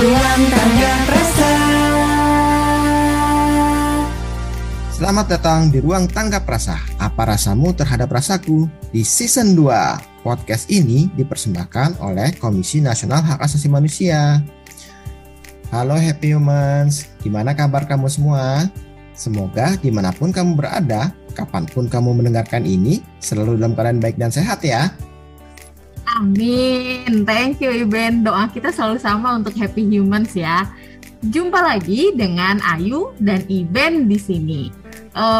Ruang Tangga Prasa. Selamat datang di Ruang Tangga Prasa. Apa rasamu terhadap rasaku? Di season 2, podcast ini dipersembahkan oleh Komisi Nasional Hak Asasi Manusia. Halo Happy Humans, gimana kabar kamu semua? Semoga dimanapun kamu berada, kapanpun kamu mendengarkan ini, selalu dalam keadaan baik dan sehat ya. Amin, thank you Iben. Doa kita selalu sama untuk Happy Humans ya. Jumpa lagi dengan Ayu dan Iben di sini.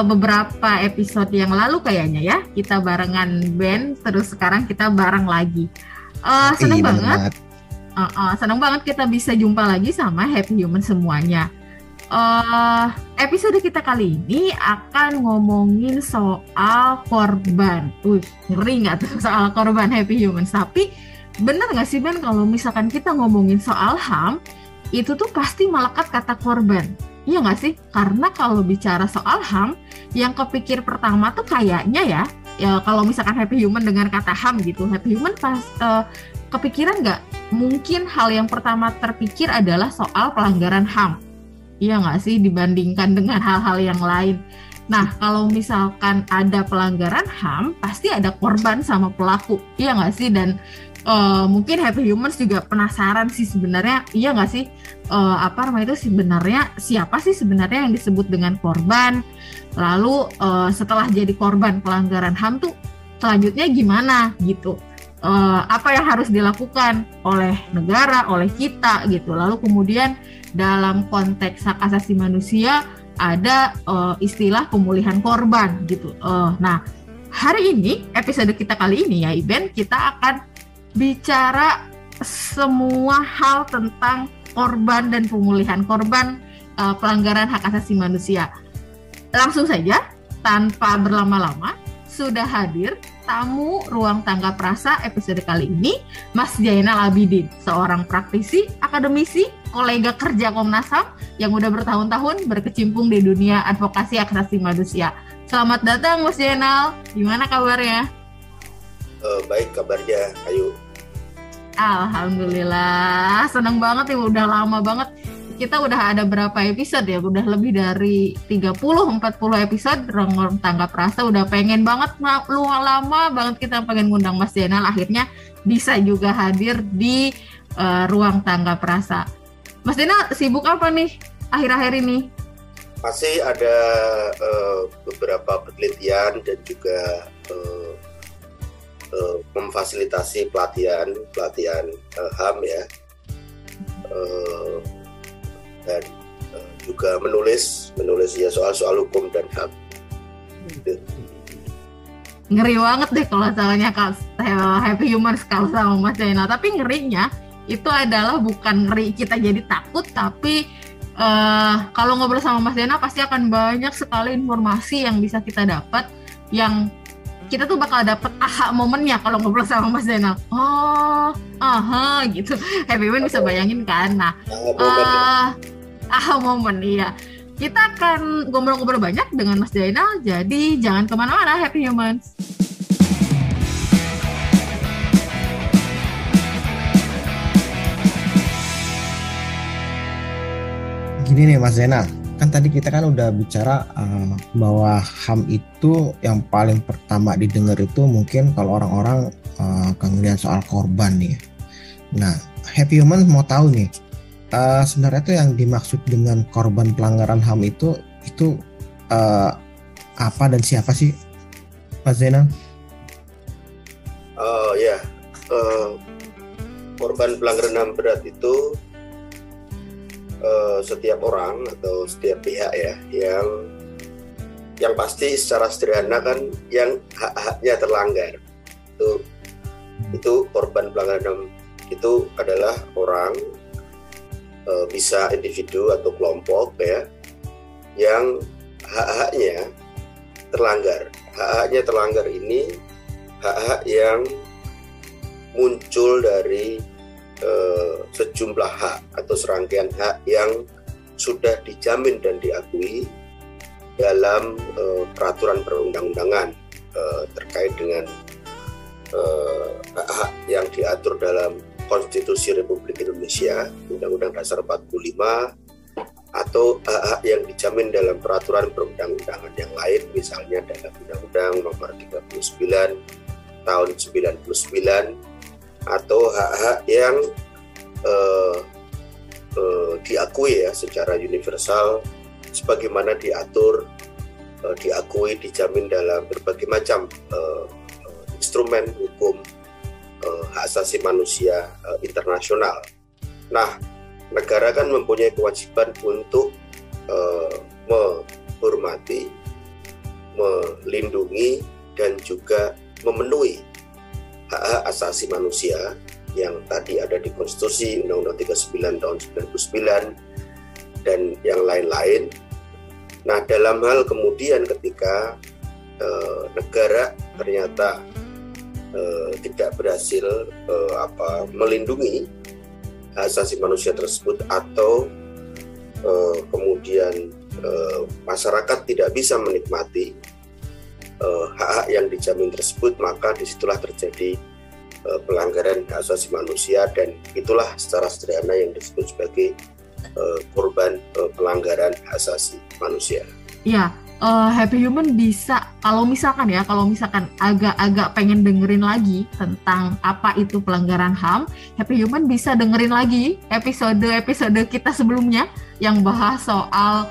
Beberapa episode yang lalu kayaknya ya, kita barengan Ben, terus sekarang kita bareng lagi. Seneng banget. Seneng banget kita bisa jumpa lagi sama Happy Humans semuanya. Episode kita kali ini akan ngomongin soal korban. Ngeri nggak tuh soal korban Happy Humans? Tapi bener nggak sih Ben, kalau misalkan kita ngomongin soal HAM, itu tuh pasti melekat kata korban. Iya nggak sih? Karena kalau bicara soal HAM, yang kepikir pertama tuh kayaknya ya kalau misalkan Happy Human dengar kata HAM gitu, Happy Human pas kepikiran nggak? Mungkin hal yang pertama terpikir adalah soal pelanggaran HAM. Iya nggak sih, dibandingkan dengan hal-hal yang lain. Nah, kalau misalkan ada pelanggaran HAM, pasti ada korban sama pelaku. Iya nggak sih? Dan mungkin Happy Humans juga penasaran sih sebenarnya, iya nggak sih? Sebenarnya siapa sih sebenarnya yang disebut dengan korban? Lalu setelah jadi korban pelanggaran HAM tuh selanjutnya gimana gitu? Apa yang harus dilakukan oleh negara, oleh kita gitu? Lalu kemudian dalam konteks hak asasi manusia ada istilah pemulihan korban gitu. Nah, hari ini episode kita kali ini ya Iben, kita akan bicara semua hal tentang korban dan pemulihan korban pelanggaran hak asasi manusia. Langsung saja, tanpa berlama-lama, sudah hadir tamu Ruang Tangga Prasa episode kali ini, Mas Jainal Abidin, seorang praktisi, akademisi, kolega kerja Komnas HAM yang udah bertahun-tahun berkecimpung di dunia advokasi hak asasi manusia. Selamat datang Mas Jainal, gimana kabarnya? Baik kabarnya, Ayu. Alhamdulillah, senang banget ya, udah lama banget. Kita udah ada berapa episode ya, udah lebih dari 30-40 episode Ruang Tangga Prasa, udah pengen banget, lama banget kita pengen ngundang Mas Jainal, akhirnya bisa juga hadir di Ruang Tangga Prasa. Mas Jainal sibuk apa nih akhir-akhir ini? Masih ada beberapa penelitian dan juga memfasilitasi pelatihan HAM ya, dan juga menulis ya soal hukum dan HAM. Ngeri banget deh kalau soalnya Happy Humans kalau sama Mas Jainal. Tapi ngerinya itu adalah bukan ngeri kita jadi takut, tapi kalau ngobrol sama Mas Jainal pasti akan banyak sekali informasi yang bisa kita dapat, yang kita tuh bakal dapet aha momennya kalau ngobrol sama Mas Jainal. Gitu. Happy Humans bisa bayangin kan? Nah, aha momen, iya. Kita akan ngobrol-ngobrol banyak dengan Mas Jainal, jadi jangan kemana-mana Happy Humans. Gini nih Mas Zainal, kan tadi kita kan udah bicara bahwa HAM itu yang paling pertama didengar itu mungkin kalau orang-orang kemudian soal korban nih. Nah, Happy Humans mau tahu nih, sebenarnya itu yang dimaksud dengan korban pelanggaran HAM itu apa dan siapa sih, Mas Zainal? Korban pelanggaran HAM berat itu setiap orang atau setiap pihak ya yang pasti secara sederhana kan yang hak-haknya terlanggar. Itu korban pelanggaran HAM itu adalah orang, bisa individu atau kelompok ya, yang hak-haknya terlanggar. Hak-haknya terlanggar ini hak-hak yang muncul dari sejumlah hak atau serangkaian hak yang sudah dijamin dan diakui dalam peraturan perundang-undangan terkait dengan hak-hak yang diatur dalam Konstitusi Republik Indonesia, Undang-Undang Dasar 45, atau hak-hak yang dijamin dalam peraturan perundang-undangan yang lain, misalnya dalam Undang-Undang Nomor 39 Tahun 99, atau hak-hak yang diakui ya secara universal sebagaimana diakui, dijamin dalam berbagai macam instrumen hukum hak asasi manusia internasional. Nah, negara kan mempunyai kewajiban untuk menghormati, melindungi, dan juga memenuhi hak-hak asasi manusia yang tadi ada di Konstitusi, Undang-Undang 39 tahun 99, dan yang lain-lain. Nah, dalam hal kemudian ketika negara ternyata tidak berhasil melindungi hak asasi manusia tersebut, atau kemudian masyarakat tidak bisa menikmati hak-hak yang dijamin tersebut, maka disitulah terjadi pelanggaran hak asasi manusia, dan itulah secara sederhana yang disebut sebagai korban pelanggaran hak asasi manusia. Ya, Happy Human bisa, kalau misalkan agak-agak pengen dengerin lagi tentang apa itu pelanggaran HAM, Happy Human bisa dengerin lagi episode kita sebelumnya yang bahas soal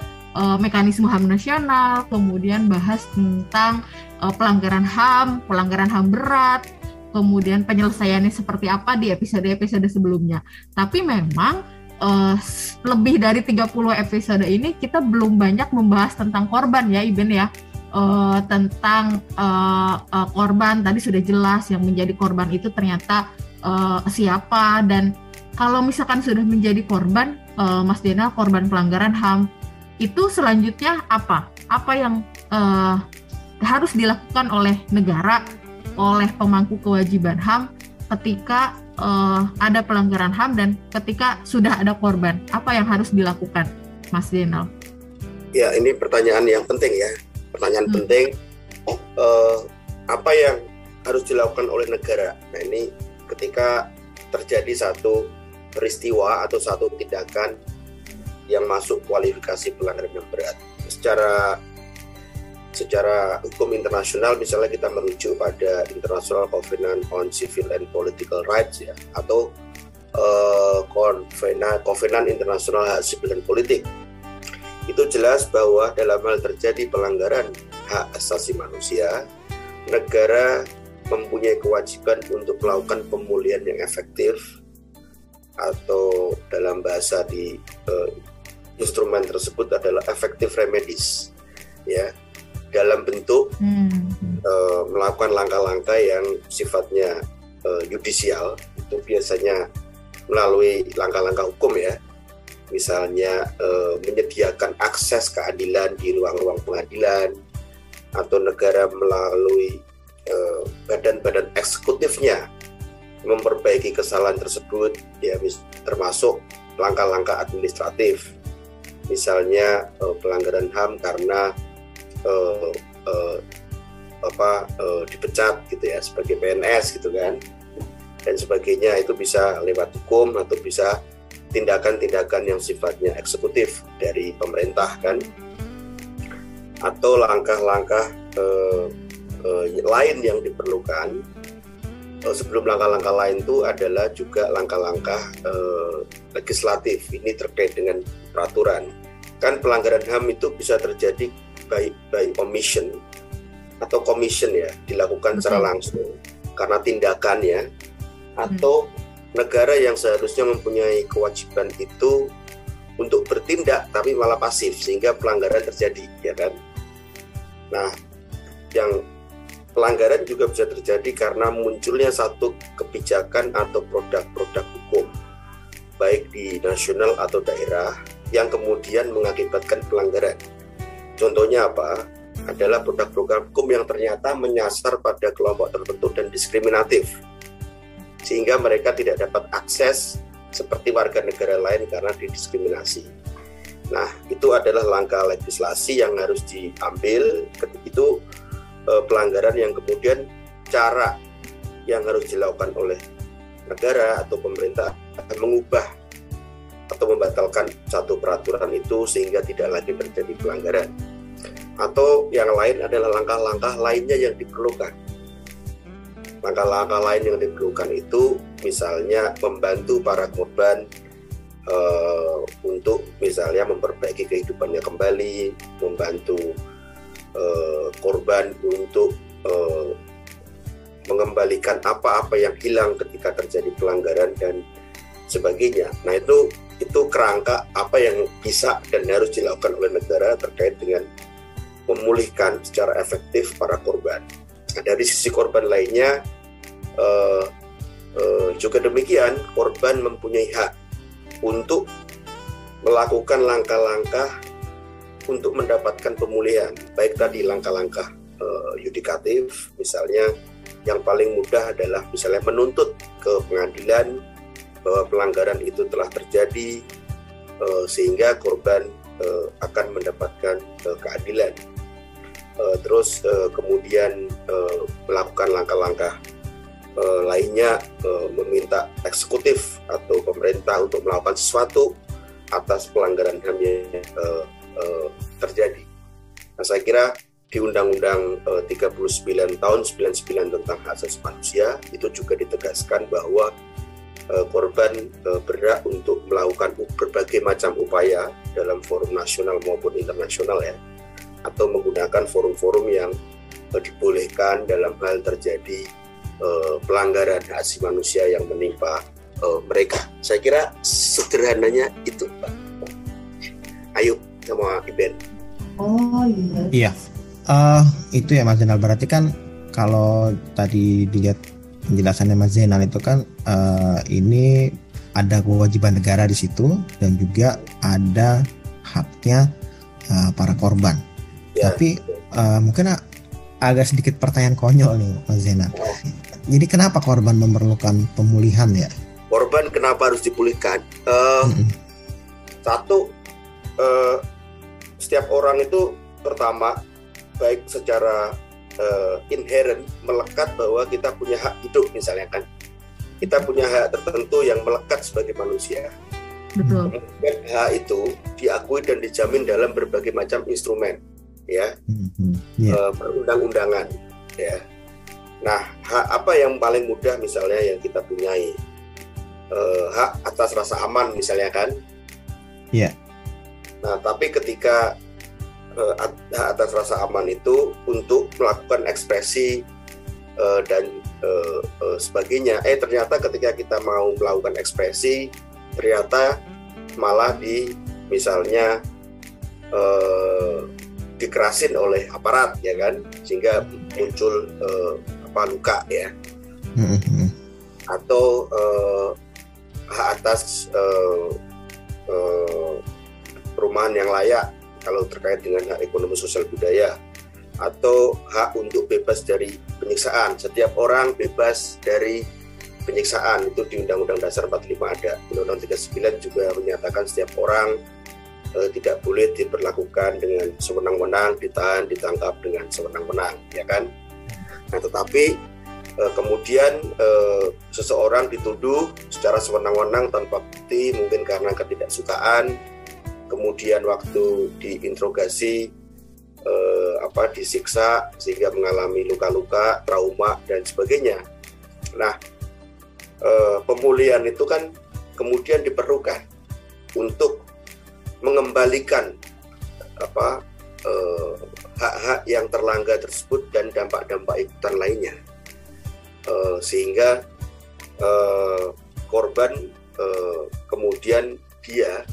mekanisme HAM nasional, kemudian bahas tentang pelanggaran HAM berat, kemudian penyelesaiannya seperti apa di episode-episode sebelumnya. Tapi memang lebih dari 30 episode ini kita belum banyak membahas tentang korban ya Iben ya. Tentang korban tadi sudah jelas, yang menjadi korban itu ternyata siapa, dan kalau misalkan sudah menjadi korban, Mas Denal, korban pelanggaran HAM, itu selanjutnya apa yang harus dilakukan oleh negara, oleh pemangku kewajiban HAM ketika ada pelanggaran HAM dan ketika sudah ada korban, apa yang harus dilakukan, Mas Denal? Ya, ini pertanyaan yang penting ya, penting. Apa yang harus dilakukan oleh negara? Nah, ini ketika terjadi satu peristiwa atau satu tindakan yang masuk kualifikasi pelanggaran yang berat. Secara hukum internasional, misalnya kita merujuk pada International Covenant on Civil and Political Rights ya, atau Covenant Internasional Hak Sipil dan Politik. Itu jelas bahwa dalam hal terjadi pelanggaran hak asasi manusia, negara mempunyai kewajiban untuk melakukan pemulihan yang efektif, atau dalam bahasa di instrumen tersebut adalah effective remedies ya, dalam bentuk melakukan langkah-langkah yang sifatnya yudisial, itu biasanya melalui langkah-langkah hukum ya, misalnya menyediakan akses keadilan di ruang-ruang pengadilan, atau negara melalui badan-badan eksekutifnya memperbaiki kesalahan tersebut ya, termasuk langkah-langkah administratif, misalnya pelanggaran HAM karena dipecat gitu ya sebagai PNS gitu kan, dan sebagainya. Itu bisa lewat hukum atau bisa tindakan-tindakan yang sifatnya eksekutif dari pemerintah kan, atau langkah-langkah lain yang diperlukan. Sebelum langkah-langkah lain itu adalah juga langkah-langkah legislatif. Ini terkait dengan peraturan. Kan pelanggaran HAM itu bisa terjadi by omission atau commission ya, dilakukan secara langsung karena tindakannya, atau negara yang seharusnya mempunyai kewajiban itu untuk bertindak tapi malah pasif sehingga pelanggaran terjadi ya kan. Nah, yang pelanggaran juga bisa terjadi karena munculnya satu kebijakan atau produk-produk hukum baik di nasional atau daerah yang kemudian mengakibatkan pelanggaran. Contohnya apa? Adalah produk-produk hukum yang ternyata menyasar pada kelompok tertentu dan diskriminatif, sehingga mereka tidak dapat akses seperti warga negara lain karena didiskriminasi. Nah, itu adalah langkah legislasi yang harus diambil. Itu pelanggaran yang kemudian cara yang harus dilakukan oleh negara atau pemerintah akan mengubah atau membatalkan satu peraturan itu sehingga tidak lagi terjadi pelanggaran. Atau yang lain adalah langkah-langkah lainnya yang diperlukan. Langkah-langkah lain yang diperlukan itu misalnya membantu para korban untuk misalnya memperbaiki kehidupannya kembali, membantu korban untuk mengembalikan apa-apa yang hilang ketika terjadi pelanggaran dan sebagainya. Nah, itu kerangka apa yang bisa dan harus dilakukan oleh negara terkait dengan memulihkan secara efektif para korban. Nah, dari sisi korban lainnya juga demikian, korban mempunyai hak untuk melakukan langkah-langkah untuk mendapatkan pemulihan, baik tadi langkah-langkah yudikatif, misalnya yang paling mudah adalah misalnya menuntut ke pengadilan bahwa pelanggaran itu telah terjadi sehingga korban akan mendapatkan keadilan. Terus kemudian melakukan langkah-langkah lainnya, meminta eksekutif atau pemerintah untuk melakukan sesuatu atas pelanggaran HAM yang terjadi. Nah, saya kira di Undang-Undang 39 tahun 99 tentang hak asasi manusia itu juga ditegaskan bahwa korban berhak untuk melakukan berbagai macam upaya dalam forum nasional maupun internasional ya, atau menggunakan forum-forum yang dibolehkan dalam hal terjadi pelanggaran hak asasi manusia yang menimpa mereka. Saya kira sederhananya itu, Pak. Ayo sama Iben. Oh iya. Iya, itu ya Mas Zainal. Berarti kan kalau tadi dilihat penjelasannya Mas Zainal itu kan ini ada kewajiban negara di situ dan juga ada haknya para korban. Ya, Tapi mungkin agak sedikit pertanyaan konyol nih Mas Zainal. Jadi kenapa korban memerlukan pemulihan ya? Korban kenapa harus dipulihkan? Satu, setiap orang itu pertama baik secara inherent melekat bahwa kita punya hak hidup misalnya kan. Kita punya hak tertentu yang melekat sebagai manusia. Betul. Dan hak itu diakui dan dijamin dalam berbagai macam instrumen, ya, perundang-undangan, ya. Nah, hak apa yang paling mudah misalnya yang kita punyai? Hak atas rasa aman misalnya kan? Iya. Nah, tapi ketika hak atas rasa aman itu untuk melakukan ekspresi dan sebagainya, ternyata ketika kita mau melakukan ekspresi, ternyata malah misalnya dikerasin oleh aparat ya kan, sehingga muncul luka ya, atau hak atas perumahan yang layak kalau terkait dengan hak ekonomi sosial budaya, atau hak untuk bebas dari penyiksaan. Setiap orang bebas dari penyiksaan, itu di Undang-Undang Dasar 45 ada. Undang-Undang 39 juga menyatakan setiap orang tidak boleh diperlakukan dengan sewenang-wenang, ditahan, ditangkap dengan sewenang-wenang, ya kan? Nah, tetapi kemudian seseorang dituduh secara sewenang-wenang tanpa bukti, mungkin karena ketidaksukaan, kemudian waktu diinterogasi disiksa sehingga mengalami luka-luka, trauma dan sebagainya. Nah, pemulihan itu kan kemudian diperlukan untuk mengembalikan hak-hak yang terlanggar tersebut dan dampak-dampak ikutan lainnya, sehingga korban kemudian dia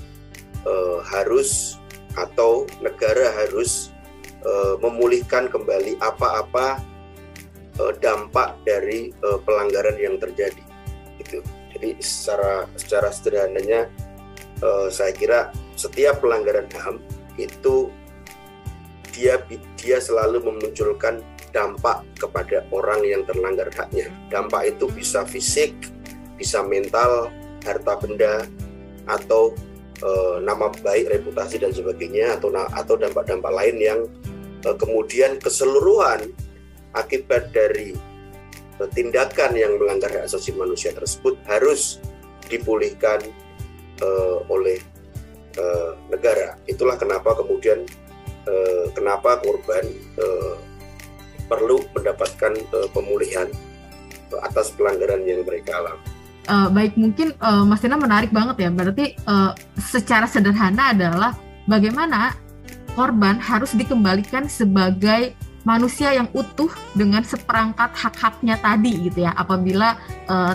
harus atau negara harus memulihkan kembali apa-apa dampak dari pelanggaran yang terjadi. Gitu. Jadi secara sederhananya saya kira setiap pelanggaran HAM itu dia selalu memunculkan dampak kepada orang yang terlanggar haknya. Dampak itu bisa fisik, bisa mental, harta benda, atau nama baik, reputasi dan sebagainya, atau dampak-dampak lain yang kemudian keseluruhan akibat dari tindakan yang melanggar hak asasi manusia tersebut harus dipulihkan oleh negara. Itulah kenapa kemudian kenapa korban perlu mendapatkan pemulihan atas pelanggaran yang mereka alami. Baik, mungkin Mas Tina menarik banget ya. Berarti secara sederhana adalah bagaimana korban harus dikembalikan sebagai manusia yang utuh dengan seperangkat hak-haknya tadi gitu ya, apabila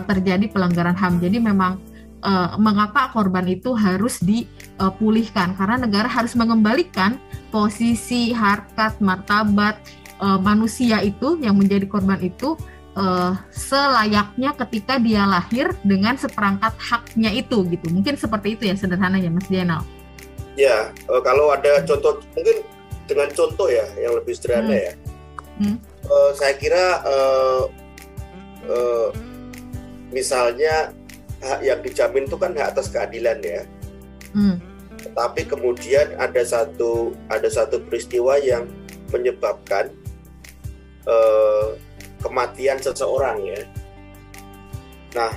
terjadi pelanggaran HAM. Jadi memang mengapa korban itu harus dipulihkan, karena negara harus mengembalikan posisi, harkat, martabat manusia itu yang menjadi korban itu selayaknya ketika dia lahir dengan seperangkat haknya itu gitu. Mungkin seperti itu ya sederhananya Mas Zainal. Ya, kalau ada contoh, mungkin dengan contoh ya yang lebih sederhana ya. Saya kira misalnya hak yang dijamin itu kan hak atas keadilan ya. Tapi kemudian ada satu peristiwa yang menyebabkan kematian seseorang ya. Nah,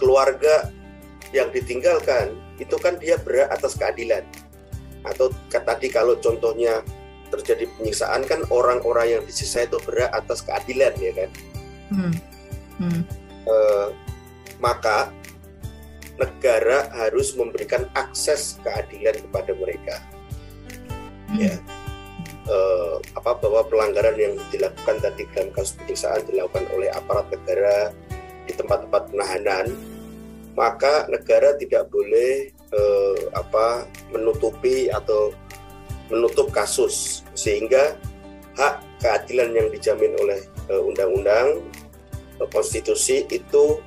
keluarga yang ditinggalkan itu kan dia berhak atas keadilan. Atau tadi kalau contohnya terjadi penyiksaan kan orang-orang yang disisa itu berhak atas keadilan ya kan. Maka negara harus memberikan akses keadilan kepada mereka. Ya. Bahwa pelanggaran yang dilakukan tadi dalam kasus penyiksaan dilakukan oleh aparat negara di tempat-tempat penahanan, maka negara tidak boleh menutupi atau menutup kasus, sehingga hak keadilan yang dijamin oleh undang-undang konstitusi itu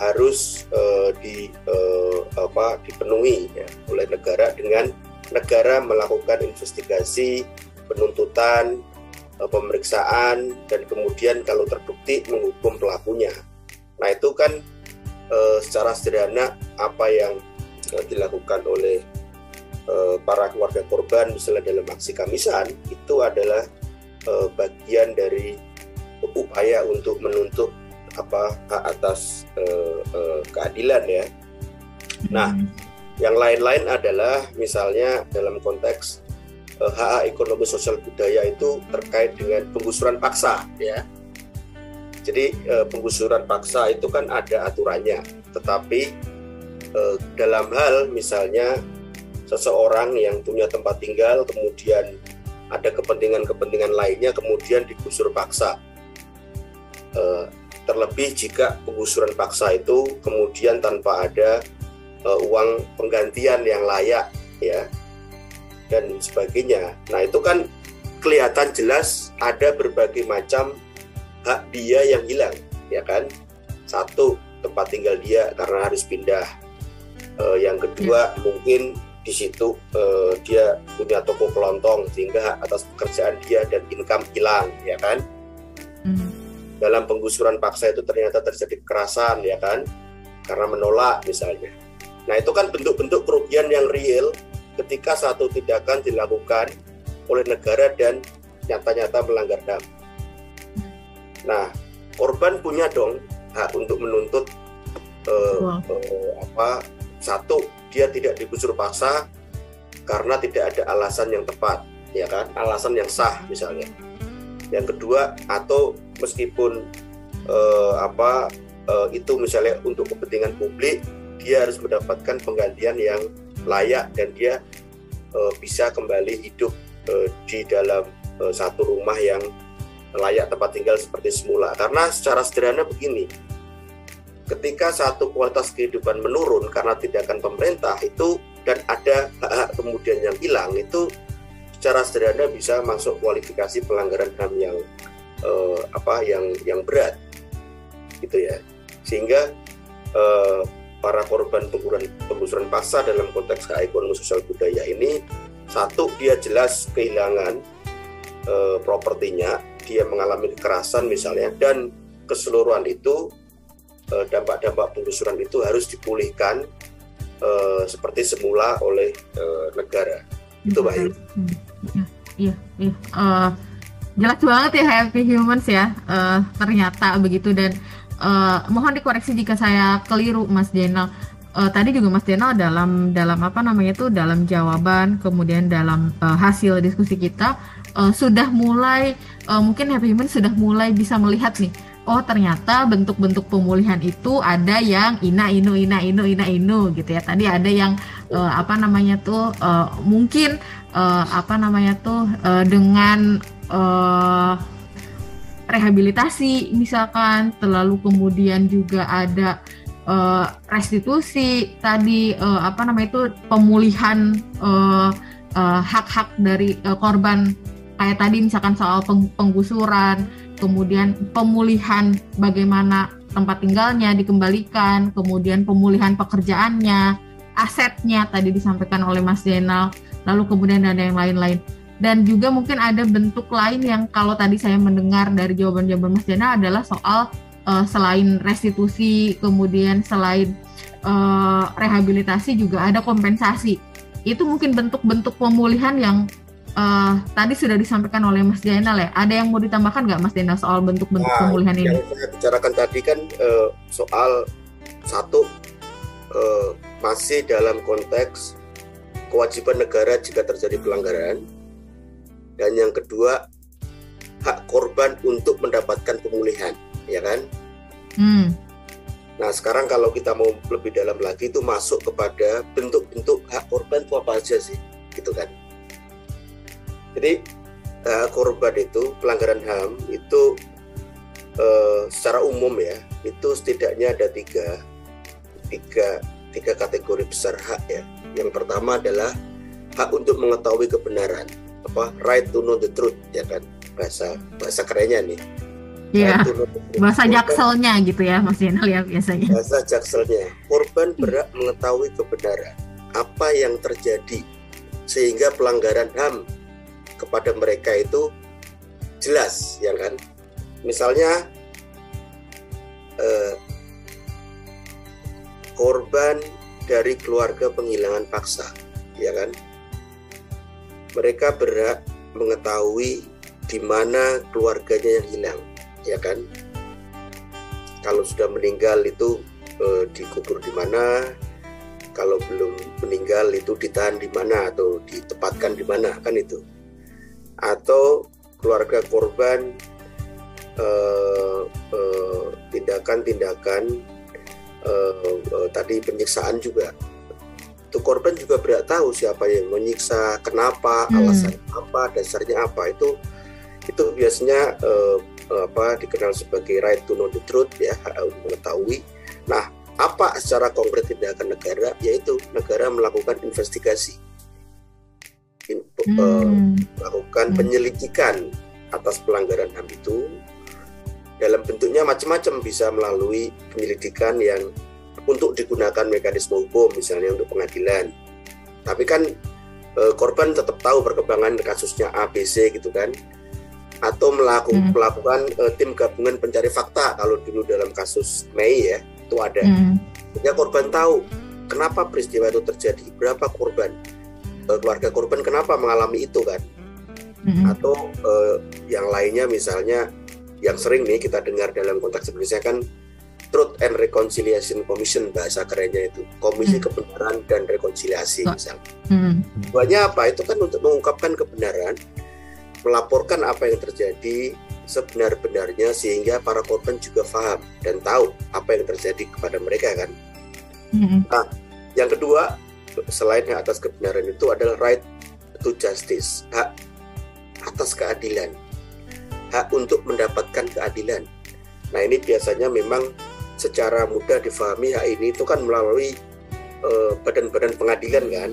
harus dipenuhi ya, oleh negara dengan negara melakukan investigasi, penuntutan, pemeriksaan, dan kemudian kalau terbukti menghukum pelakunya. Nah itu kan secara sederhana apa yang dilakukan oleh para keluarga korban misalnya dalam aksi Kamisan itu adalah bagian dari upaya untuk menuntut hak atas keadilan ya. Nah, yang lain-lain adalah misalnya dalam konteks hak ekonomi sosial budaya itu terkait dengan penggusuran paksa ya. Jadi penggusuran paksa itu kan ada aturannya, tetapi dalam hal misalnya seseorang yang punya tempat tinggal kemudian ada kepentingan-kepentingan lainnya kemudian digusur paksa. Terlebih jika penggusuran paksa itu kemudian tanpa ada uang penggantian yang layak ya dan sebagainya. Nah itu kan kelihatan jelas ada berbagai macam hak dia yang hilang ya kan. Satu, tempat tinggal dia karena harus pindah. Yang kedua mungkin di situ dia punya toko kelontong sehingga hak atas pekerjaan dia dan income hilang ya kan. Dalam penggusuran paksa itu ternyata terjadi kekerasan ya kan, karena menolak misalnya. Nah itu kan bentuk-bentuk kerugian yang real ketika satu tindakan dilakukan oleh negara dan nyata-nyata melanggar HAM. Nah korban punya dong hak untuk menuntut satu, dia tidak digusur paksa karena tidak ada alasan yang tepat ya kan, alasan yang sah misalnya. Yang kedua, atau meskipun itu misalnya untuk kepentingan publik, dia harus mendapatkan penggantian yang layak dan dia bisa kembali hidup di dalam satu rumah yang layak tempat tinggal seperti semula. Karena secara sederhana begini, ketika satu kualitas kehidupan menurun karena tindakan pemerintah itu dan ada hak-hak kemudian yang hilang, itu secara sederhana bisa masuk kualifikasi pelanggaran HAM yang berat gitu ya. Sehingga para korban penggusuran paksa dalam konteks hak ekonomi sosial budaya ini, satu, dia jelas kehilangan propertinya, dia mengalami kekerasan misalnya, dan keseluruhan itu dampak-dampak penggusuran itu harus dipulihkan seperti semula oleh negara. Itu Mbak Ayu. Iya. jelas banget ya Happy Humans ya, ternyata begitu. Dan mohon dikoreksi jika saya keliru Mas Jenal. Tadi juga Mas Jenal dalam apa namanya itu, dalam jawaban kemudian dalam hasil diskusi kita sudah mulai mungkin Happy Humans sudah mulai bisa melihat nih, oh ternyata bentuk-bentuk pemulihan itu ada yang ina inu gitu ya. Tadi ada yang apa namanya tuh mungkin apa namanya tuh dengan rehabilitasi misalkan, terlalu kemudian juga ada restitusi tadi, apa namanya itu, pemulihan hak-hak dari korban, kayak tadi misalkan soal penggusuran, kemudian pemulihan bagaimana tempat tinggalnya dikembalikan, kemudian pemulihan pekerjaannya, asetnya tadi disampaikan oleh Mas Jenal, lalu kemudian ada yang lain-lain. Dan juga mungkin ada bentuk lain yang kalau tadi saya mendengar dari jawaban-jawaban Mas Jenal adalah soal selain restitusi, kemudian selain rehabilitasi juga ada kompensasi. Itu mungkin bentuk-bentuk pemulihan yang tadi sudah disampaikan oleh Mas Jainal ya. Ada yang mau ditambahkan nggak Mas Jainal soal bentuk-bentuk pemulihan ini? Yang saya bicarakan tadi kan soal satu masih dalam konteks kewajiban negara jika terjadi pelanggaran, dan yang kedua hak korban untuk mendapatkan pemulihan, ya kan? Nah sekarang kalau kita mau lebih dalam lagi itu masuk kepada bentuk-bentuk hak korban itu apa aja sih, gitu kan? Jadi korban itu pelanggaran HAM itu secara umum ya, itu setidaknya ada tiga kategori besar hak ya. Yang pertama adalah hak untuk mengetahui kebenaran, right to know the truth, ya kan, bahasa kerennya nih. Iya, bahasa jakselnya gitu ya Mas Jenal ya biasanya. Bahasa jakselnya, korban berhak mengetahui kebenaran apa yang terjadi sehingga pelanggaran HAM kepada mereka itu jelas, ya kan. Misalnya korban dari keluarga penghilangan paksa, ya kan, mereka berhak mengetahui di mana keluarganya yang hilang, ya kan. Kalau sudah meninggal itu dikubur di mana, kalau belum meninggal itu ditahan di mana atau ditempatkan di mana, kan itu. Atau keluarga korban tindakan-tindakan tadi penyiksaan juga, itu korban juga berhak tahu siapa yang menyiksa, kenapa, alasan apa, dasarnya apa. Itu biasanya dikenal sebagai right to know the truth ya, hak untuk mengetahui. Nah, apa secara konkret tindakan negara? Yaitu negara melakukan investigasi, melakukan penyelidikan atas pelanggaran HAM itu. Dalam bentuknya macam-macam, bisa melalui penyelidikan yang untuk digunakan mekanisme hukum, misalnya untuk pengadilan. Tapi kan korban tetap tahu perkembangan kasusnya A, B, C gitu kan. Atau melakukan tim gabungan pencari fakta, kalau dulu dalam kasus Mei ya, itu ada. Sehingga korban tahu kenapa peristiwa itu terjadi, berapa korban, keluarga korban kenapa mengalami itu kan. Atau yang lainnya misalnya yang sering nih kita dengar dalam konteks Indonesia kan Truth and Reconciliation Commission, bahasa kerennya itu, Komisi Kebenaran dan Rekonsiliasi misalnya. Tujuannya apa? Itu kan untuk mengungkapkan kebenaran, melaporkan apa yang terjadi sebenar-benarnya sehingga para korban juga paham dan tahu apa yang terjadi kepada mereka kan. Nah, yang kedua selain hak atas kebenaran itu adalah right to justice, hak atas keadilan, hak untuk mendapatkan keadilan. Nah ini biasanya memang secara mudah difahami, hak ini itu kan melalui badan-badan pengadilan kan.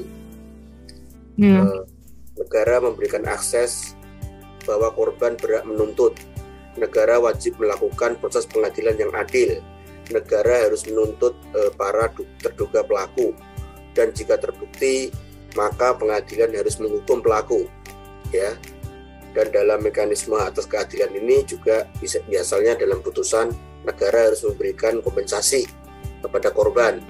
Negara memberikan akses bahwa korban berhak menuntut, negara wajib melakukan proses pengadilan yang adil, negara harus menuntut para terduga pelaku, dan jika terbukti maka pengadilan harus menghukum pelaku ya. Dan dalam mekanisme atas keadilan ini juga biasanya dalam putusan negara harus memberikan kompensasi kepada korban,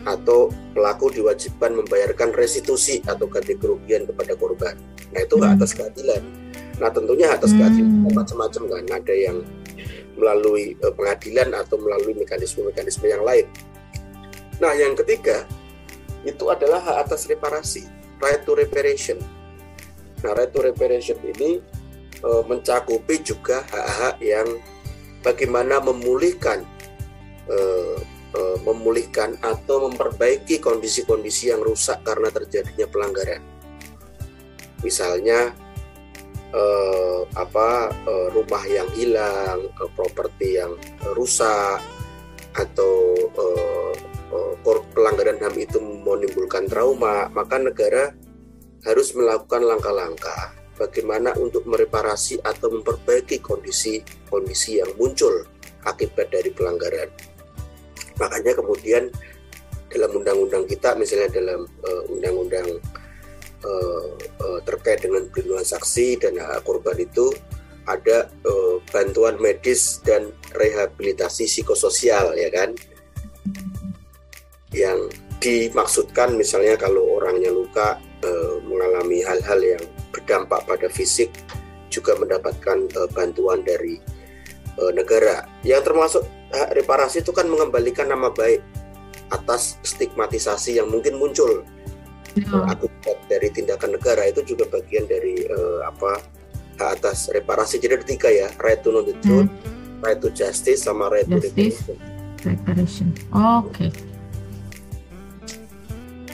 atau pelaku diwajibkan membayarkan restitusi atau ganti kerugian kepada korban. Nah itu hak atas keadilan. Nah tentunya atas keadilan macam-macam kan, ada yang melalui pengadilan atau melalui mekanisme-mekanisme yang lain. Nah yang ketiga itu adalah hak atas reparasi, right to reparation. Nah right to reparation ini mencakupi juga hak-hak yang bagaimana memulihkan atau memperbaiki kondisi-kondisi yang rusak karena terjadinya pelanggaran. Misalnya rumah yang hilang, properti yang rusak, atau pelanggaran HAM itu menimbulkan trauma, maka negara harus melakukan langkah-langkah bagaimana untuk mereparasi atau memperbaiki kondisi yang muncul akibat dari pelanggaran. Makanya kemudian dalam undang-undang kita, misalnya dalam undang-undang terkait dengan perlindungan saksi dan hak korban itu ada bantuan medis dan rehabilitasi psikososial, ya kan, yang dimaksudkan misalnya kalau orangnya luka, mengalami hal-hal yang berdampak pada fisik, juga mendapatkan bantuan dari negara. Yang termasuk hak reparasi itu kan mengembalikan nama baik atas stigmatisasi yang mungkin muncul akibat dari tindakan negara. Itu juga bagian dari hak atas reparasi. Jadi ada 3 ya, right to know the truth, right to justice, sama right to reparation. Oke.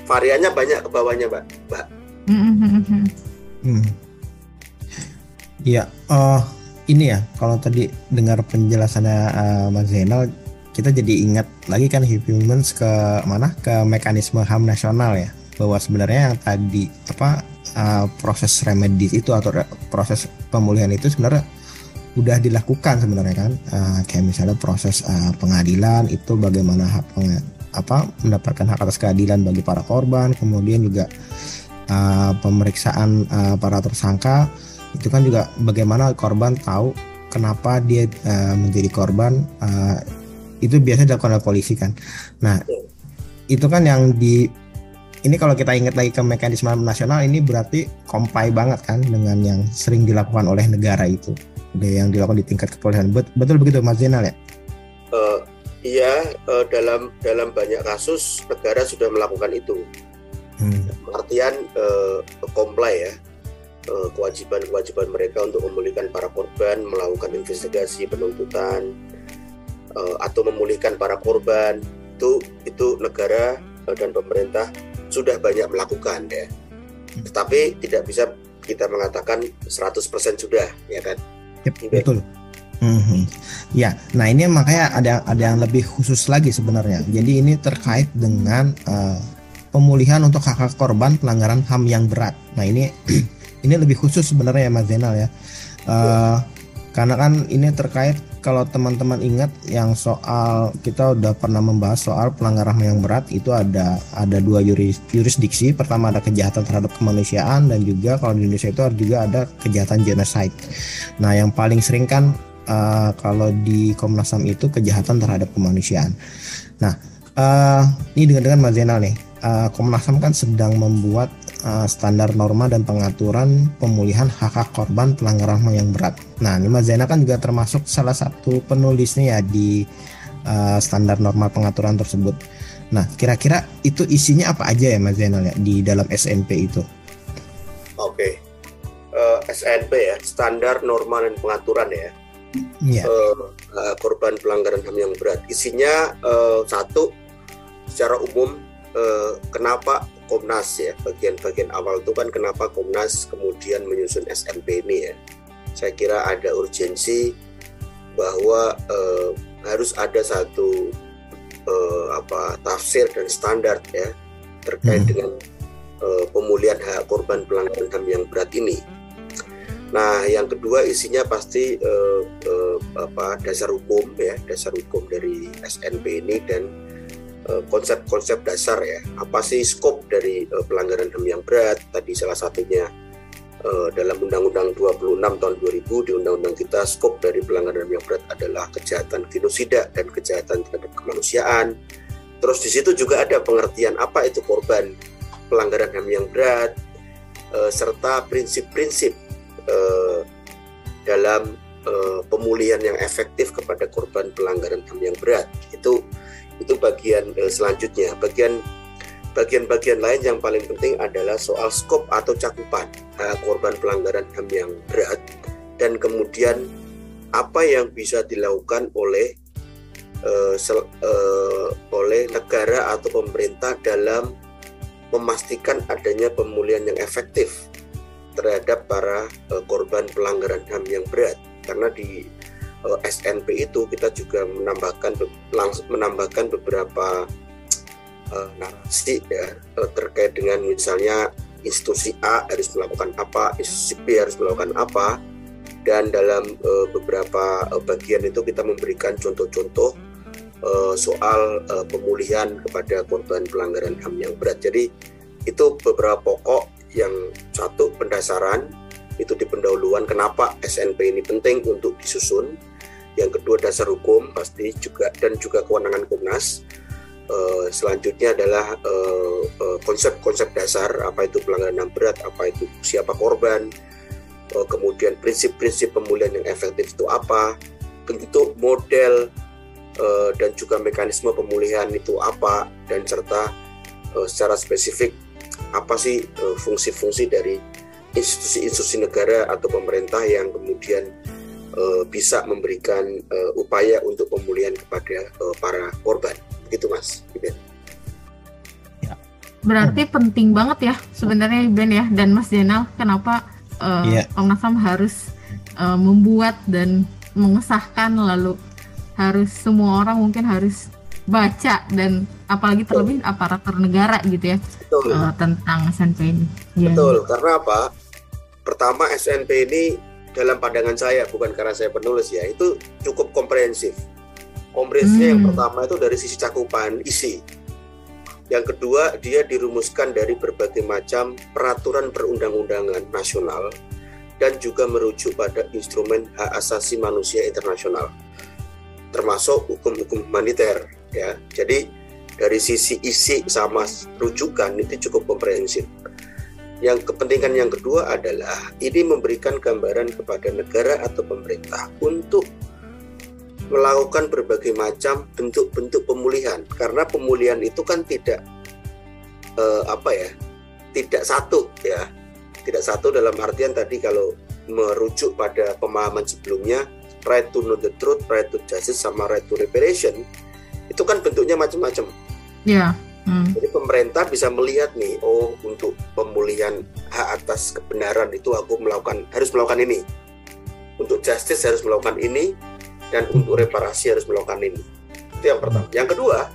Variannya banyak ke bawahnya, Mbak. Ya, ini ya, kalau tadi dengar penjelasannya Mas Zainal, kita jadi ingat lagi kan Humans ke mekanisme HAM nasional ya, bahwa sebenarnya yang tadi proses remedi itu atau proses pemulihan itu sebenarnya udah dilakukan sebenarnya kan, kayak misalnya proses pengadilan itu bagaimana mendapatkan hak atas keadilan bagi para korban, kemudian juga pemeriksaan para tersangka itu kan juga bagaimana korban tahu kenapa dia menjadi korban, itu biasanya dilakukan oleh polisi kan. Nah itu kan yang ini kalau kita ingat lagi ke mekanisme nasional, ini berarti comply banget kan dengan yang sering dilakukan oleh negara itu, yang dilakukan di tingkat kepolisian. Betul begitu Mas Zainal ya? Iya, dalam banyak kasus negara sudah melakukan itu. Artian comply ya, kewajiban mereka untuk memulihkan para korban, melakukan investigasi, penuntutan, atau memulihkan para korban, itu negara dan pemerintah sudah banyak melakukan ya. Tetapi tidak bisa kita mengatakan 100% sudah, ya kan? Yep, betul. Ya, nah ini makanya ada yang lebih khusus lagi sebenarnya. Jadi ini terkait dengan pemulihan untuk hak korban pelanggaran HAM yang berat. Nah ini lebih khusus sebenarnya ya Mas Zainal ya. Karena kan ini terkait, kalau teman-teman ingat yang soal, kita udah pernah membahas soal pelanggaran HAM yang berat itu ada 2 jurisdiksi. Pertama ada kejahatan terhadap kemanusiaan, dan juga kalau di Indonesia itu juga ada kejahatan genocide. Nah yang paling sering kan kalau di Komnas HAM itu kejahatan terhadap kemanusiaan. Nah ini dengan Mas Zainal nih, Komnas HAM kan sedang membuat standar norma dan pengaturan pemulihan hak korban pelanggaran HAM yang berat. Nah ini Mas Zainal kan juga termasuk salah satu penulisnya ya di standar norma pengaturan tersebut. Nah kira-kira itu isinya apa aja ya Mas Zainal ya di dalam SNP itu? Oke. SNP ya, standar norma dan pengaturan ya. Korban pelanggaran HAM yang berat. Isinya satu, secara umum kenapa Komnas ya, bagian awal itu kan kenapa Komnas kemudian menyusun SNP ini ya. Saya kira ada urgensi bahwa harus ada satu tafsir dan standar ya terkait dengan pemulihan hak korban pelanggaran HAM yang berat ini. Nah, yang kedua isinya pasti dasar hukum ya, dasar hukum dari SNP ini, dan konsep-konsep dasar ya. Apa sih skop dari pelanggaran HAM yang berat? Tadi salah satunya dalam Undang-Undang 26 tahun 2000 di undang-undang kita, skop dari pelanggaran HAM yang berat adalah kejahatan genosida dan kejahatan terhadap kemanusiaan. Terus di situ juga ada pengertian apa itu korban pelanggaran HAM yang berat, serta prinsip-prinsip dalam pemulihan yang efektif kepada korban pelanggaran HAM yang berat. Itu bagian selanjutnya. Bagian lain yang paling penting adalah soal skop atau cakupan korban pelanggaran HAM yang berat, dan kemudian apa yang bisa dilakukan oleh negara atau pemerintah dalam memastikan adanya pemulihan yang efektif terhadap para korban pelanggaran HAM yang berat. Karena di SNP itu kita juga menambahkan beberapa narasi ya, terkait dengan misalnya institusi A harus melakukan apa, institusi B harus melakukan apa, dan dalam beberapa bagian itu kita memberikan contoh-contoh soal pemulihan kepada korban pelanggaran HAM yang berat. Jadi itu beberapa pokok. Yang satu, pendasaran, itu di pendahuluan kenapa SNP ini penting untuk disusun. Yang kedua, dasar hukum pasti juga, dan juga kewenangan Komnas. Selanjutnya adalah konsep-konsep dasar, apa itu pelanggaran HAM berat, apa itu siapa korban, kemudian prinsip-prinsip pemulihan yang efektif itu apa, bentuk model dan juga mekanisme pemulihan itu apa, dan serta secara spesifik apa sih fungsi-fungsi dari institusi-institusi negara atau pemerintah yang kemudian bisa memberikan upaya untuk pemulihan kepada para korban. Begitu Mas Iben. Ya. Berarti penting banget ya sebenarnya Iben ya, dan Mas Zainal, kenapa Komnas HAM harus membuat dan mengesahkan, lalu harus semua orang mungkin harus baca, dan apalagi terlebih aparatur negara gitu ya, tentang SNP ini. Betul, karena apa? Pertama, SNP ini dalam pandangan saya, bukan karena saya penulis ya, itu cukup komprehensif. Komprehensifnya yang pertama itu dari sisi cakupan isi. Yang kedua, dia dirumuskan dari berbagai macam peraturan perundang-undangan nasional dan juga merujuk pada instrumen hak asasi manusia internasional, termasuk hukum-hukum humaniter ya. Jadi dari sisi isi sama rujukan itu cukup komprehensif. Yang kepentingan yang kedua adalah ini memberikan gambaran kepada negara atau pemerintah untuk melakukan berbagai macam bentuk-bentuk pemulihan, karena pemulihan itu kan tidak tidak satu ya, tidak satu dalam artian tadi kalau merujuk pada pemahaman sebelumnya, right to know the truth, right to justice, sama right to reparation, itu kan bentuknya macam-macam. Ya. Jadi pemerintah bisa melihat nih, oh untuk pemulihan hak atas kebenaran itu aku harus melakukan ini, untuk justice harus melakukan ini, dan untuk reparasi harus melakukan ini. Itu yang pertama. Yang kedua,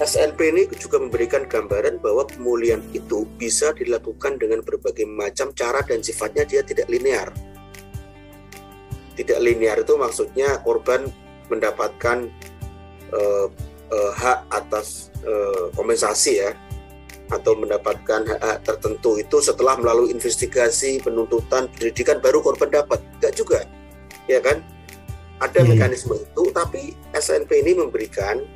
SNP ini juga memberikan gambaran bahwa pemulihan itu bisa dilakukan dengan berbagai macam cara dan sifatnya dia tidak linear. Tidak linear itu maksudnya korban mendapatkan hak atas kompensasi ya, atau mendapatkan hak tertentu itu setelah melalui investigasi, penuntutan, penyidikan baru korban dapat. Enggak juga, ya kan? Ada mekanisme itu, tapi SNP ini memberikan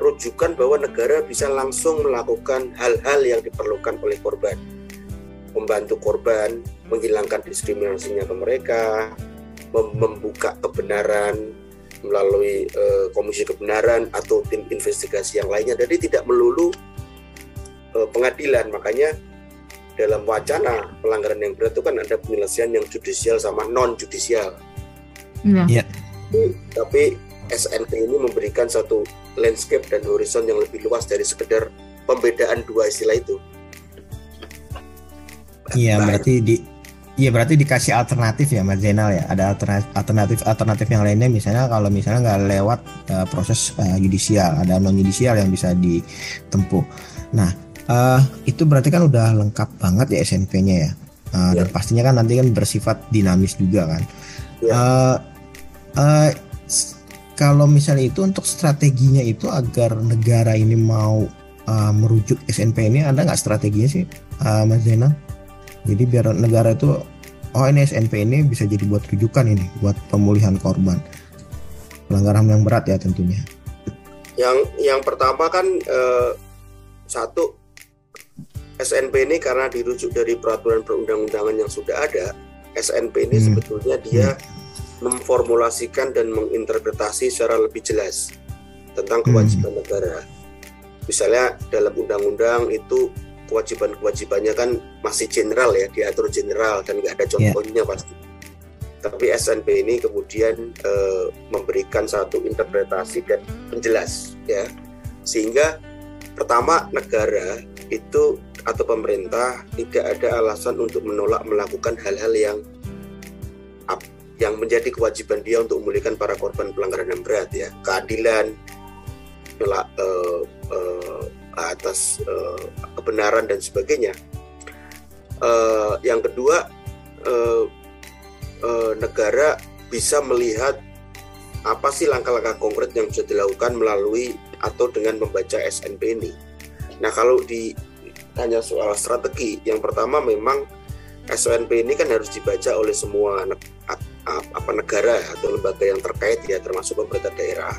rujukan bahwa negara bisa langsung melakukan hal-hal yang diperlukan oleh korban, membantu korban, menghilangkan diskriminasinya ke mereka, membuka kebenaran melalui komisi kebenaran atau tim investigasi yang lainnya. Jadi tidak melulu pengadilan. Makanya dalam wacana pelanggaran yang berat itu kan ada penyelesaian yang judicial sama non judicial. Ya. Tapi SNP ini memberikan satu landscape dan horizon yang lebih luas dari sekedar pembedaan dua istilah itu. Iya, berarti dikasih alternatif ya Mas Zainal ya. Ada alternatif yang lainnya, misalnya kalau misalnya nggak lewat proses yudisial, ada non yudisial yang bisa ditempuh. Nah, itu berarti kan udah lengkap banget ya SNP-nya ya. Dan pastinya kan nanti kan bersifat dinamis juga kan. Kalau misalnya itu untuk strateginya itu agar negara ini mau merujuk SNP ini, ada nggak strateginya sih Mas Zainal? Jadi biar negara itu, ini SNP ini bisa jadi buat rujukan ini, buat pemulihan korban pelanggaran yang berat ya tentunya. Yang pertama kan satu, SNP ini karena dirujuk dari peraturan perundang-undangan yang sudah ada, SNP ini sebetulnya dia memformulasikan dan menginterpretasi secara lebih jelas tentang kewajiban negara. Misalnya dalam undang-undang itu kewajiban-kewajibannya kan masih general ya, diatur general dan nggak ada contohnya pasti. Tapi SNP ini kemudian memberikan satu interpretasi dan penjelas ya, sehingga pertama negara itu atau pemerintah tidak ada alasan untuk menolak melakukan hal-hal yang menjadi kewajiban dia untuk memulihkan para korban pelanggaran HAM berat ya, keadilan atas kebenaran dan sebagainya. Yang kedua, negara bisa melihat apa sih langkah-langkah konkret yang bisa dilakukan melalui atau dengan membaca SNP ini. Nah, kalau hanya soal strategi, yang pertama memang SNP ini kan harus dibaca oleh semua negara atau lembaga yang terkait ya, termasuk pemerintah daerah,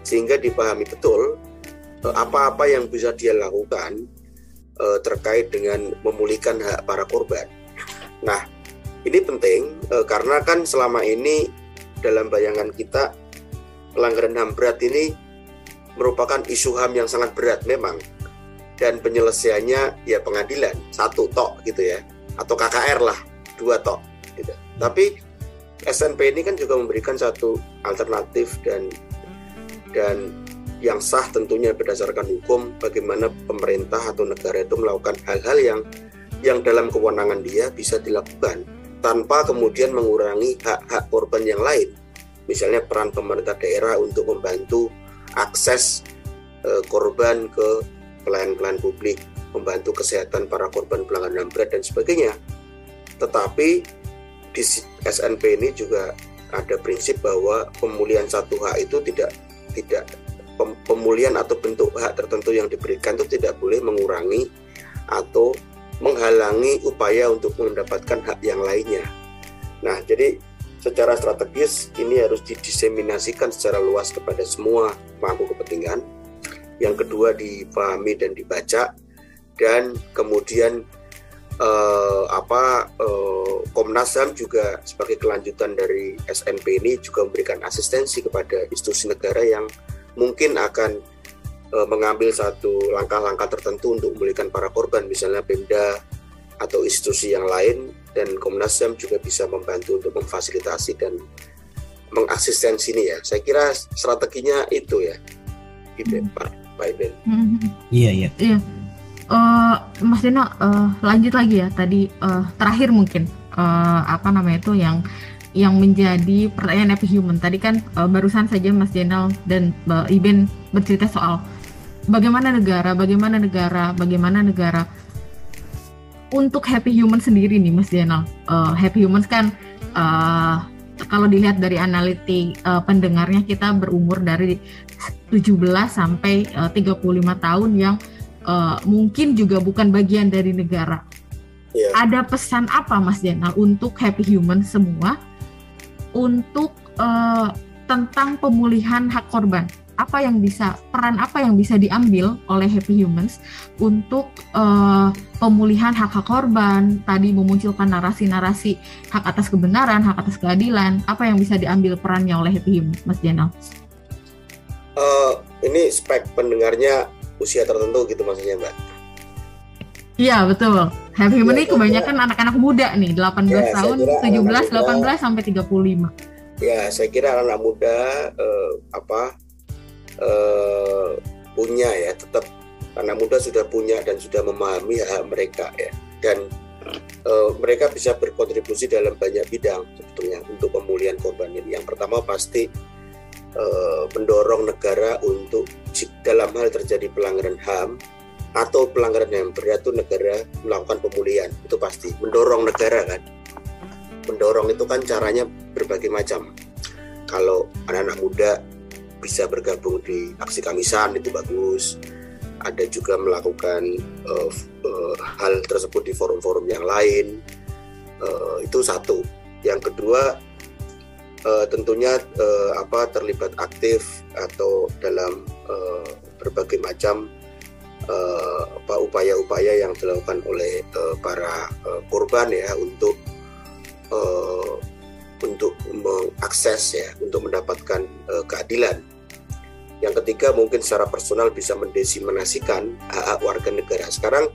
sehingga dipahami betul apa-apa yang bisa dia lakukan terkait dengan memulihkan hak para korban. Nah, ini penting karena kan selama ini dalam bayangan kita pelanggaran HAM berat ini merupakan isu HAM yang sangat berat memang, dan penyelesaiannya ya pengadilan, 1 tok gitu ya, atau KKR lah 2 tok gitu. Tapi SNP ini kan juga memberikan satu alternatif dan yang sah tentunya berdasarkan hukum, bagaimana pemerintah atau negara itu melakukan hal-hal yang dalam kewenangan dia bisa dilakukan tanpa kemudian mengurangi hak-hak korban yang lain. Misalnya peran pemerintah daerah untuk membantu akses korban ke pelayanan publik, membantu kesehatan para korban pelanggaran HAM berat dan sebagainya. Tetapi di SNP ini juga ada prinsip bahwa pemulihan satu hak itu tidak pemulihan atau bentuk hak tertentu yang diberikan itu tidak boleh mengurangi atau menghalangi upaya untuk mendapatkan hak yang lainnya. Nah, jadi secara strategis ini harus didiseminasikan secara luas kepada semua pemangku kepentingan. Yang kedua dipahami dan dibaca, dan kemudian Komnas HAM juga sebagai kelanjutan dari SNP ini juga memberikan asistensi kepada institusi negara yang mungkin akan mengambil satu langkah-langkah tertentu untuk memulihkan para korban, misalnya Pemda atau institusi yang lain, dan Komnas HAM juga bisa membantu untuk memfasilitasi dan mengasistensi ini ya. Saya kira strateginya itu ya, gitu Pak Iben. Iya. Mas Dino, lanjut lagi ya tadi terakhir mungkin itu yang menjadi pertanyaan Happy Human. Tadi kan barusan saja Mas Jenal dan Mbak Iben bercerita soal bagaimana negara untuk Happy Human sendiri nih Mas Jenal. Happy Humans kan kalau dilihat dari analitik pendengarnya, kita berumur dari 17 sampai 35 tahun yang mungkin juga bukan bagian dari negara. Ada pesan apa Mas Jenal untuk Happy Human semua untuk tentang pemulihan hak korban? Peran apa yang bisa diambil oleh Happy Humans untuk pemulihan hak korban, tadi memunculkan narasi-narasi hak atas kebenaran, hak atas keadilan, apa yang bisa diambil perannya oleh Happy Humans, Mas Jenal? Ini spek pendengarnya usia tertentu gitu maksudnya, Mbak? Iya, betul. Happy Human ini kebanyakan anak-anak muda nih, 18 tahun, 17, 18 sampai 35. Ya, saya kira anak muda punya ya, tetap anak muda sudah punya dan sudah memahami hak mereka ya, dan mereka bisa berkontribusi dalam banyak bidang sebetulnya untuk pemulihan korban ini. Yang pertama pasti mendorong negara untuk dalam hal terjadi pelanggaran HAM atau pelanggaran yang berat itu negara melakukan pemulihan, itu pasti mendorong negara kan. Mendorong itu kan caranya berbagai macam. Kalau anak-anak muda bisa bergabung di aksi Kamisan itu bagus. Ada juga melakukan hal tersebut di forum-forum yang lain. Itu satu. Yang kedua tentunya terlibat aktif atau dalam berbagai macam upaya-upaya yang dilakukan oleh para korban ya untuk mengakses ya, untuk mendapatkan keadilan. Yang ketiga, mungkin secara personal bisa mendiskriminasikan hak-hak warga negara. Sekarang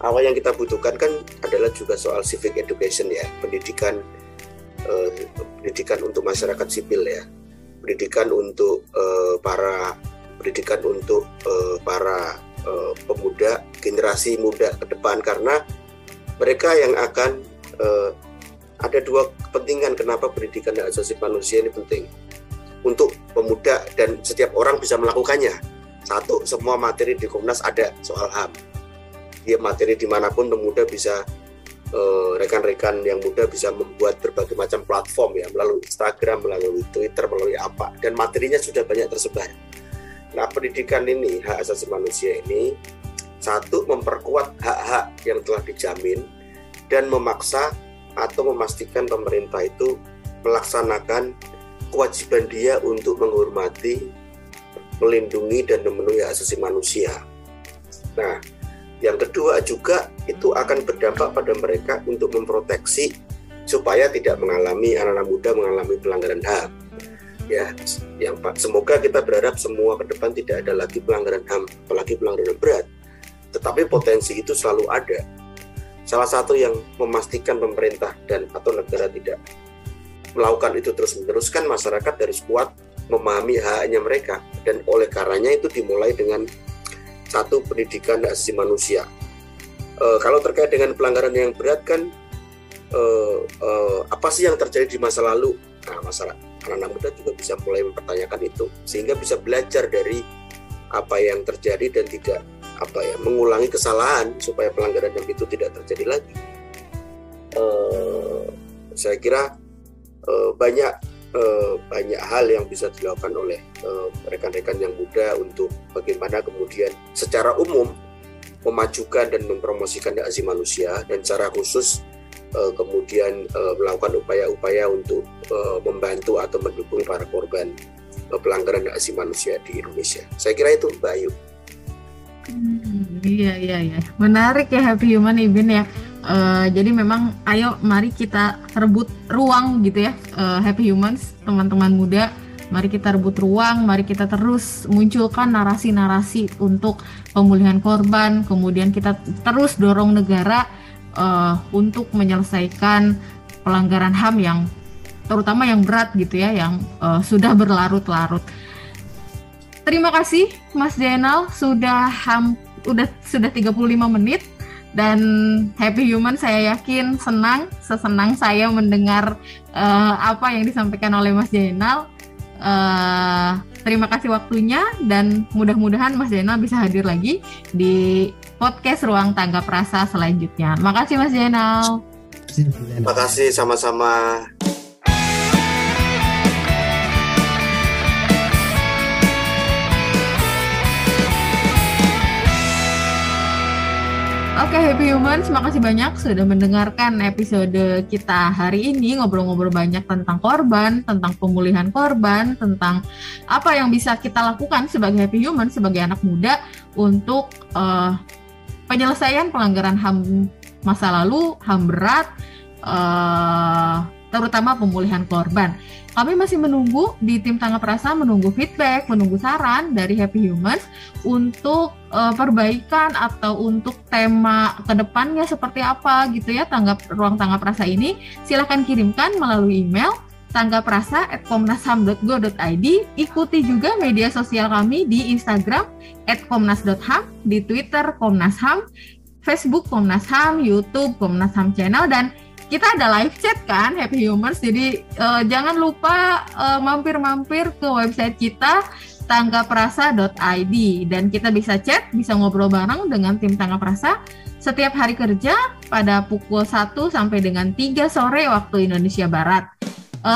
awal yang kita butuhkan kan adalah juga soal civic education ya, pendidikan untuk masyarakat sipil ya, pendidikan untuk para pemuda, generasi muda ke depan, karena mereka yang akan ada dua kepentingan kenapa pendidikan hak asasi manusia ini penting untuk pemuda dan setiap orang bisa melakukannya. Satu, semua materi di Komnas ada soal HAM. Dia materi dimanapun pemuda bisa, rekan-rekan yang muda bisa membuat berbagai macam platform ya, melalui Instagram, melalui Twitter, melalui apa, dan materinya sudah banyak tersebar. Nah, pendidikan ini, hak asasi manusia ini, satu, memperkuat hak-hak yang telah dijamin dan memaksa atau memastikan pemerintah itu melaksanakan kewajiban dia untuk menghormati, melindungi, dan memenuhi hak asasi manusia. Nah, yang kedua juga itu akan berdampak pada mereka untuk memproteksi supaya tidak anak-anak muda mengalami pelanggaran HAM. Ya, semoga kita berharap semua ke depan tidak ada lagi pelanggaran HAM, apalagi pelanggaran berat. Tetapi potensi itu selalu ada. Salah satu yang memastikan pemerintah dan atau negara tidak melakukan itu terus-menerus kan masyarakat harus kuat memahami haknya mereka, dan oleh karenanya itu dimulai dengan satu, pendidikan hak asasi manusia. Kalau terkait dengan pelanggaran yang berat kan apa sih yang terjadi di masa lalu? Nah, anak-anak muda juga bisa mulai mempertanyakan itu sehingga bisa belajar dari apa yang terjadi dan tidak mengulangi kesalahan supaya pelanggaran yang itu tidak terjadi lagi. Saya kira banyak hal yang bisa dilakukan oleh rekan-rekan yang muda untuk bagaimana kemudian secara umum memajukan dan mempromosikan hak asasi manusia, dan secara khusus kemudian melakukan upaya-upaya untuk membantu atau mendukung para korban pelanggaran hak asasi manusia di Indonesia. Saya kira itu, Mbak Ayu. Iya. Menarik ya Happy Human, Ibin ya. Jadi memang ayo mari kita rebut ruang gitu ya, Happy Humans, teman-teman muda, mari kita rebut ruang, mari kita terus munculkan narasi-narasi untuk pemulihan korban, kemudian kita terus dorong negara untuk menyelesaikan pelanggaran HAM yang terutama yang berat gitu ya, yang sudah berlarut-larut. Terima kasih Mas Zainal, sudah 35 menit. Dan Happy Human saya yakin sesenang saya mendengar apa yang disampaikan oleh Mas Zainal. Terima kasih waktunya, dan mudah-mudahan Mas Zainal bisa hadir lagi di podcast Ruang Tanggap Rasa selanjutnya. Makasih Mas Zainal. Terima kasih, sama-sama. Oke, Happy Humans, makasih banyak sudah mendengarkan episode kita hari ini, ngobrol-ngobrol banyak tentang korban, tentang pemulihan korban, tentang apa yang bisa kita lakukan sebagai Happy Humans, sebagai anak muda untuk penyelesaian pelanggaran HAM masa lalu, HAM berat, terutama pemulihan korban. Kami masih menunggu di tim Tanggap Rasa, menunggu feedback, menunggu saran dari Happy Humans untuk perbaikan atau untuk tema kedepannya seperti apa gitu ya, ruang Tanggap Rasa ini. Silahkan kirimkan melalui email tanggaprasa@komnasham.go.id. Ikuti juga media sosial kami di Instagram @komnas.ham, di Twitter Komnas HAM, Facebook Komnas HAM, YouTube Komnas HAM Channel, dan kita ada live chat kan Happy Humans, jadi jangan lupa mampir-mampir ke website kita tanggaprasa.id, dan kita bisa chat, bisa ngobrol bareng dengan tim Tanggap Rasa setiap hari kerja pada pukul 1 sampai dengan 3 sore waktu Indonesia Barat.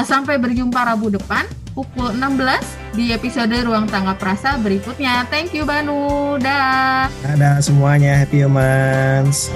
Sampai berjumpa Rabu depan pukul 16 di episode Ruang Tanggap Rasa berikutnya. Thank you Banu. Dah. Dadah semuanya Happy Humans.